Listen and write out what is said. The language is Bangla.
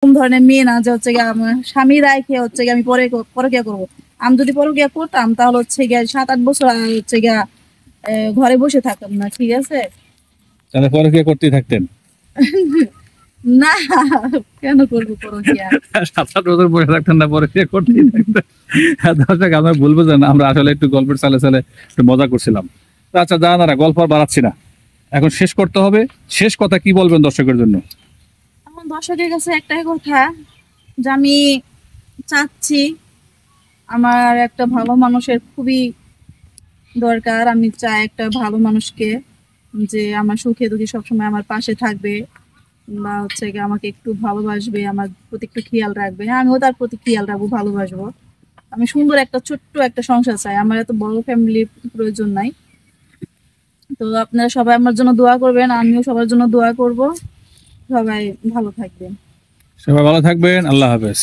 কোন ধরনের মেয়ে না যে হচ্ছে গিয়ে আমার স্বামী রাখে হচ্ছে গিয়ে আমি পরকিয়া করবো। আমি যদি পরকিয়া করতাম তাহলে হচ্ছে গিয়ে 7-8 বছর হচ্ছে গিয়া ঘরে বসে থাকতাম না, ঠিক আছে? তাহলে পরকিয়া করতেই থাকতেন? না, কেন করবো পরকিয়া? 7-8 বছর বসে থাকতেন না, পরকিয়া করতেই থাকতেন। দর্শক আমরা ভুল বুঝেন, আমরা আসলে একটু গল্পের চালে চালে একটু মজা করছিলাম। আচ্ছা জানারা গল্প আর বাড়াচ্ছি না, এখন শেষ করতে হবে। শেষ কথা কি বলবেন দর্শকের জন্য? এখন দর্শকের কাছে একটাই কথা, যে আমি চাচ্ছি আমার একটা ভালো মানুষের খুবই দরকার। আমি চাই একটা ভালো মানুষকে, যে আমার সুখে দুঃখে সবসময় আমার পাশে থাকবে, বা হচ্ছে গিয়ে আমাকে একটু ভালোবাসবে, আমার প্রতি একটু খেয়াল রাখবে। হ্যাঁ, আমিও তার প্রতি খেয়াল রাখবো, ভালোবাসবো। আমি সুন্দর একটা ছোট্ট একটা সংসার চাই, আমার এত বড় ফ্যামিলির প্রয়োজন নাই। তো আপনারা সবাই আমার জন্য দোয়া করবেন, আমিও সবার জন্য দোয়া করব। সবাই ভালো থাকবেন। সবাই ভালো থাকবেন, আল্লাহ হাফেজ।